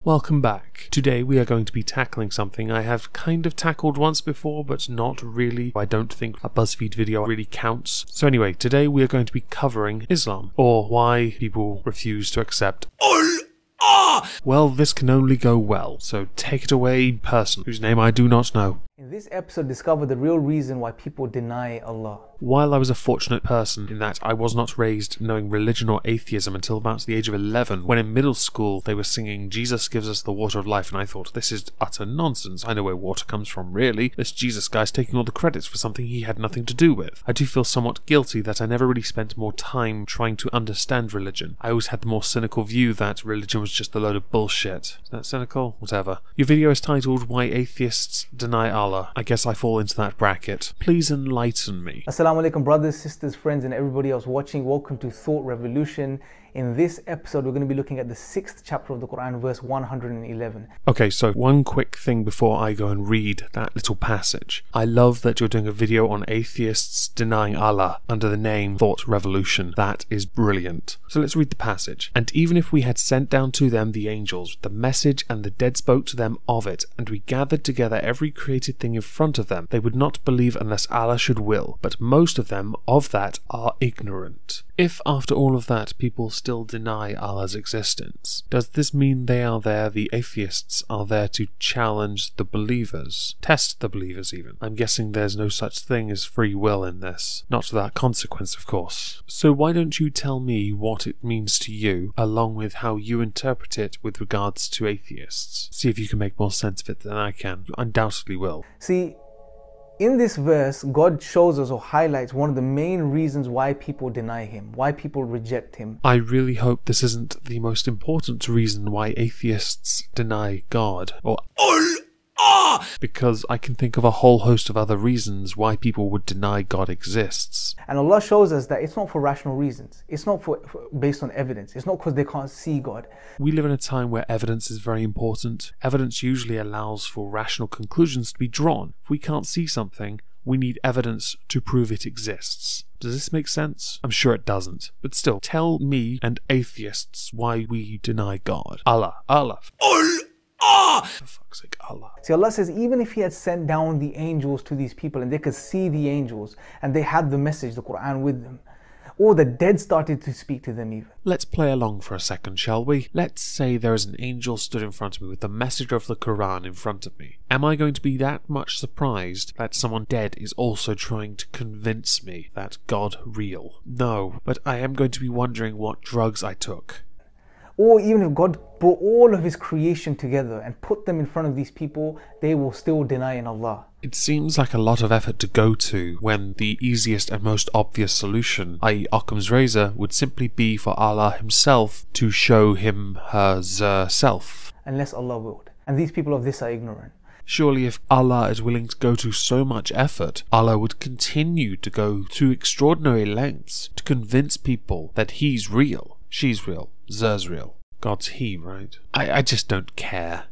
Welcome back. Today we are going to be tackling something I have kind of tackled once before, but not really. I don't think a BuzzFeed video really counts. So anyway, today we are going to be covering Islam, or why people refuse to accept Allah. Well, this can only go well, so take it away, person whose name I do not know. In this episode, discover the real reason why people deny Allah. While I was a fortunate person in that I was not raised knowing religion or atheism until about the age of 11, when in middle school they were singing Jesus gives us the water of life, and I thought, this is utter nonsense. I know where water comes from, really. This Jesus guy's taking all the credits for something he had nothing to do with. I do feel somewhat guilty that I never really spent more time trying to understand religion. I always had the more cynical view that religion was just a load of bullshit. Is that cynical? Whatever. Your video is titled Why Atheists Deny Allah. I guess I fall into that bracket. Please enlighten me. Assalamu alaikum, brothers, sisters, friends, and everybody else watching. Welcome to Thought Revolution. In this episode, we're going to be looking at the 6th chapter of the Quran, verse 111. Okay, so one quick thing before I go and read that little passage. I love that you're doing a video on atheists denying Allah under the name Thought Revolution. That is brilliant. So let's read the passage. And even if we had sent down to them the angels, the message, and the dead spoke to them of it, and we gathered together every created thing in front of them, they would not believe unless Allah should will. But most of them of that are ignorant. If after all of that people still deny Allah's existence, does this mean they are there, the atheists are there to challenge the believers? Test the believers even. I'm guessing there's no such thing as free will in this. Not without consequence, of course. So why don't you tell me what it means to you, along with how you interpret it with regards to atheists? See if you can make more sense of it than I can. You undoubtedly will. See, in this verse, God shows us or highlights one of the main reasons why people deny Him, why people reject Him. I really hope this isn't the most important reason why atheists deny God, or Allah, because I can think of a whole host of other reasons why people would deny God exists. And Allah shows us that it's not for rational reasons. It's not based on evidence. It's not because they can't see God. We live in a time where evidence is very important. Evidence usually allows for rational conclusions to be drawn. If we can't see something, we need evidence to prove it exists. Does this make sense? I'm sure it doesn't. But still, tell me and atheists why we deny God. Allah. For fuck's sake, Allah. See, Allah says even if He had sent down the angels to these people and they could see the angels and they had the message, the Quran with them, or the dead started to speak to them even. Let's play along for a second, shall we? Let's say there is an angel stood in front of me with the message of the Quran in front of me. Am I going to be that much surprised that someone dead is also trying to convince me that God real? No, but I am going to be wondering what drugs I took. Or even if God brought all of His creation together and put them in front of these people, they will still deny in Allah. It seems like a lot of effort to go to when the easiest and most obvious solution, i.e. Occam's razor, would simply be for Allah Himself to show him her self. Unless Allah willed. And these people of this are ignorant. Surely if Allah is willing to go to so much effort, Allah would continue to go to extraordinary lengths to convince people that He's real, she's real, Zer's real. God's He, right? I just don't care.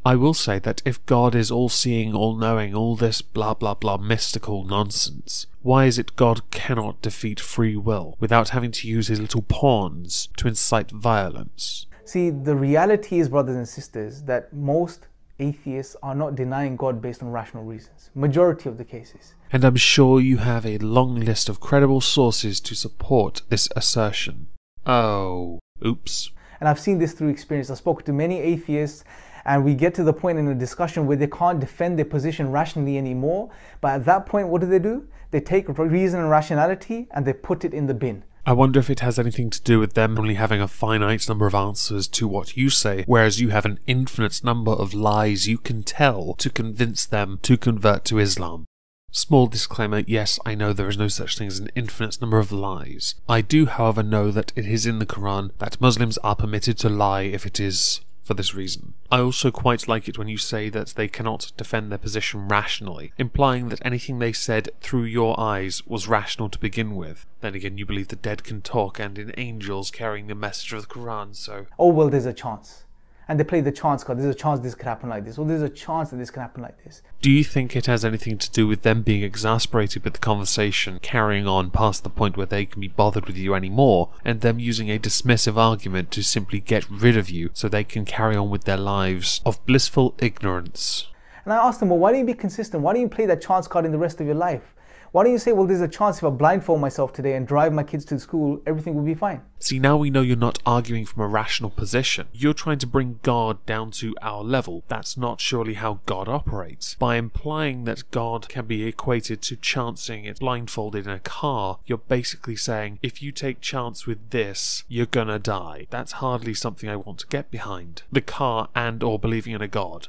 I will say that if God is all-seeing, all-knowing, all this blah blah blah mystical nonsense, why is it God cannot defeat free will without having to use His little pawns to incite violence? See, the reality is, brothers and sisters, that most atheists are not denying God based on rational reasons. Majority of the cases. And I'm sure you have a long list of credible sources to support this assertion. Oh, oops. And I've seen this through experience. I've spoken to many atheists and we get to the point in a discussion where they can't defend their position rationally anymore. But at that point, what do? They take reason and rationality and they put it in the bin. I wonder if it has anything to do with them only having a finite number of answers to what you say, whereas you have an infinite number of lies you can tell to convince them to convert to Islam. Small disclaimer, yes, I know there is no such thing as an infinite number of lies. I do, however, know that it is in the Quran that Muslims are permitted to lie if it is for this reason. I also quite like it when you say that they cannot defend their position rationally, implying that anything they said through your eyes was rational to begin with. Then again, you believe the dead can talk and in angels carrying the message of the Quran, so... Oh, well, there's a chance. and they play the chance card. There's a chance this could happen like this, or there's a chance that this can happen like this. Do you think it has anything to do with them being exasperated with the conversation, carrying on past the point where they can be bothered with you anymore, and them using a dismissive argument to simply get rid of you so they can carry on with their lives of blissful ignorance? And I asked them, well, why don't you be consistent? Why don't you play that chance card in the rest of your life? Why don't you say, well, there's a chance if I blindfold myself today and drive my kids to school, everything will be fine? See, now we know you're not arguing from a rational position. You're trying to bring God down to our level. That's not surely how God operates. By implying that God can be equated to chancing it blindfolded in a car, you're basically saying, if you take chance with this, you're gonna die. That's hardly something I want to get behind. The car and or believing in a God.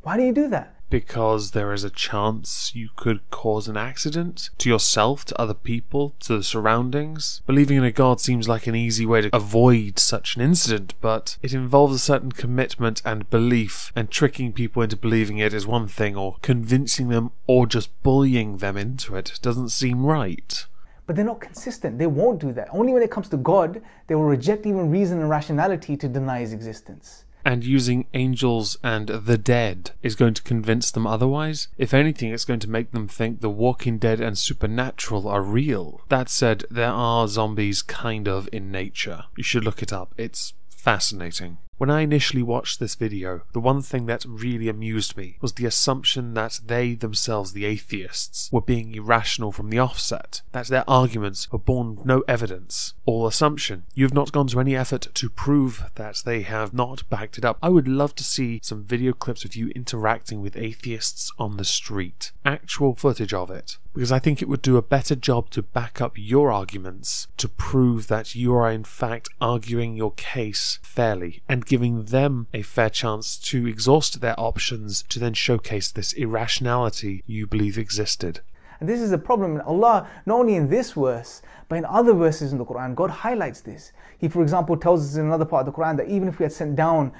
Why do you do that? Because there is a chance you could cause an accident to yourself, to other people, to the surroundings. Believing in a God seems like an easy way to avoid such an incident, but it involves a certain commitment and belief, and tricking people into believing it is one thing, or convincing them or just bullying them into it doesn't seem right. But they're not consistent. They won't do that. Only when it comes to God, they will reject even reason and rationality to deny his existence. And using angels and the dead is going to convince them otherwise? If anything, it's going to make them think the Walking Dead and supernatural are real. That said, there are zombies kind of in nature. You should look it up. It's fascinating. When I initially watched this video, the one thing that really amused me was the assumption that they themselves, the atheists, were being irrational from the offset, that their arguments were born of no evidence. All assumption. You have not gone to any effort to prove that they have not backed it up. I would love to see some video clips of you interacting with atheists on the street. Actual footage of it. Because I think it would do a better job to back up your arguments, to prove that you are in fact arguing your case fairly, and giving them a fair chance to exhaust their options to then showcase this irrationality you believe existed. And this is a problem. Allah, not only in this verse, but in other verses in the Quran, God highlights this. He, for example, tells us in another part of the Quran that even if we had sent down,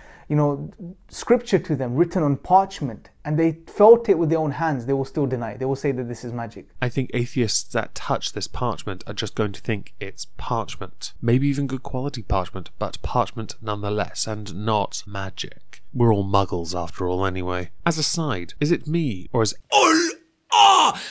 scripture to them written on parchment, and they felt it with their own hands, they will still deny it. They will say that this is magic. I think atheists that touch this parchment are just going to think it's parchment. Maybe even good quality parchment, but parchment nonetheless, and not magic. We're all muggles after all anyway. As a side, is it me, or is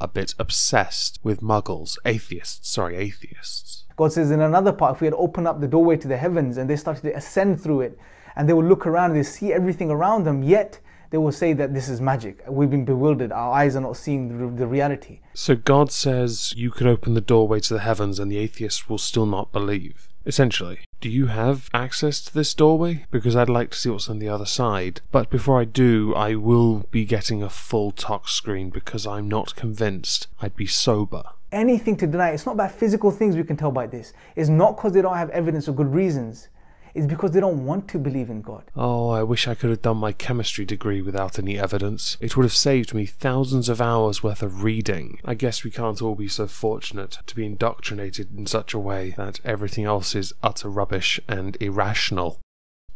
a bit obsessed with muggles? Atheists. God says in another part, if we had opened up the doorway to the heavens and they started to ascend through it, and they will look around and they see everything around them, yet they will say that this is magic. We've been bewildered. Our eyes are not seeing the reality. So God says you could open the doorway to the heavens and the atheists will still not believe. Essentially, do you have access to this doorway? Because I'd like to see what's on the other side. But before I do, I will be getting a full talk screen because I'm not convinced I'd be sober. Anything to deny. It's not about physical things we can tell by this. It's not because they don't have evidence or good reasons. It's because they don't want to believe in God. Oh, I wish I could have done my chemistry degree without any evidence. It would have saved me thousands of hours worth of reading. I guess we can't all be so fortunate to be indoctrinated in such a way that everything else is utter rubbish and irrational.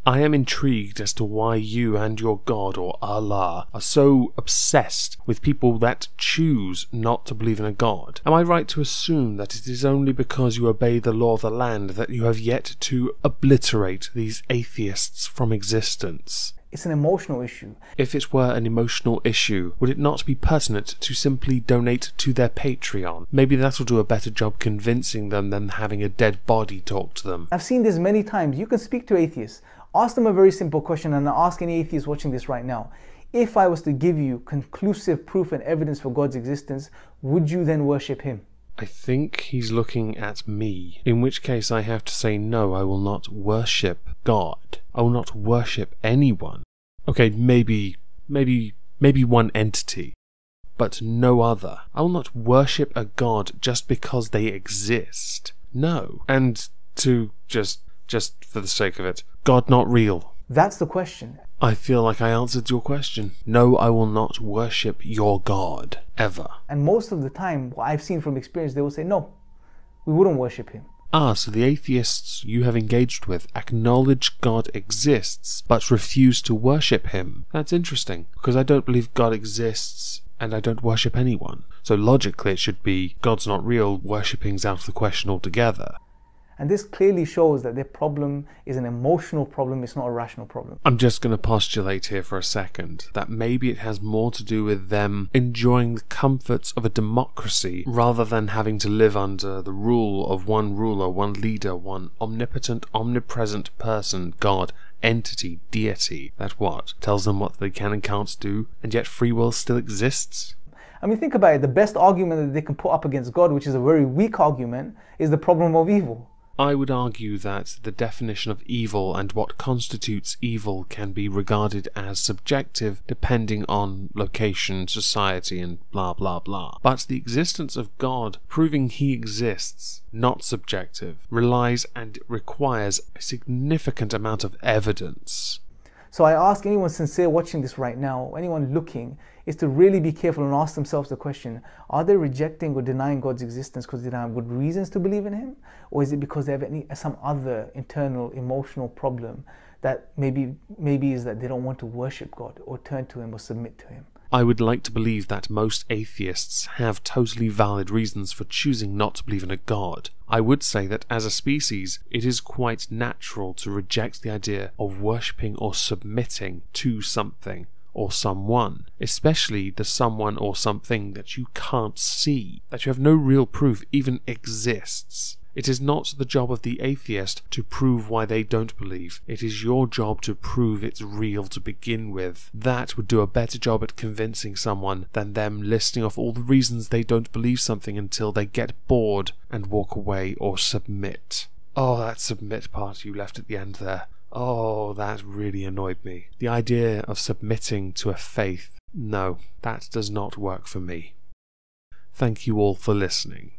I am intrigued as to why you and your God, or Allah, are so obsessed with people that choose not to believe in a God. Am I right to assume that it is only because you obey the law of the land that you have yet to obliterate these atheists from existence? It's an emotional issue. If it were an emotional issue, would it not be pertinent to simply donate to their Patreon? Maybe that'll do a better job convincing them than having a dead body talk to them. I've seen this many times. You can speak to atheists. Ask them a very simple question, and ask any atheist watching this right now. If I was to give you conclusive proof and evidence for God's existence, would you then worship him? I think he's looking at me, in which case I have to say no, I will not worship God. I will not worship anyone. Okay, maybe one entity, but no other. I will not worship a God just because they exist. No. And to just for the sake of it, God not real. That's the question. I feel like I answered your question. No, I will not worship your God, ever. And most of the time, what I've seen from experience, they will say, no, we wouldn't worship him. Ah, so the atheists you have engaged with acknowledge God exists, but refuse to worship him. That's interesting, because I don't believe God exists, and I don't worship anyone. So logically it should be, God's not real, worshipping's out of the question altogether. And this clearly shows that their problem is an emotional problem, it's not a rational problem. I'm just going to postulate here for a second that maybe it has more to do with them enjoying the comforts of a democracy rather than having to live under the rule of one ruler, one leader, one omnipotent, omnipresent person, God, entity, deity, that what? Tells them what they can and can't do, and yet free will still exists? I mean, think about it. The best argument that they can put up against God, which is a very weak argument, is the problem of evil. I would argue that the definition of evil and what constitutes evil can be regarded as subjective depending on location, society, and blah blah blah. But the existence of God, proving he exists, not subjective, relies and requires a significant amount of evidence. So I ask anyone sincere watching this right now, anyone looking, is to really be careful and ask themselves the question, are they rejecting or denying God's existence because they don't have good reasons to believe in him? Or is it because they have some other internal emotional problem that maybe is that they don't want to worship God or turn to him or submit to him? I would like to believe that most atheists have totally valid reasons for choosing not to believe in a God. I would say that as a species, it is quite natural to reject the idea of worshipping or submitting to something or someone, especially the someone or something that you can't see, that you have no real proof even exists. It is not the job of the atheist to prove why they don't believe. It is your job to prove it's real to begin with. That would do a better job at convincing someone than them listing off all the reasons they don't believe something until they get bored and walk away or submit. Oh, that submit part you left at the end there. Oh, that really annoyed me. The idea of submitting to a faith, no, that does not work for me. Thank you all for listening.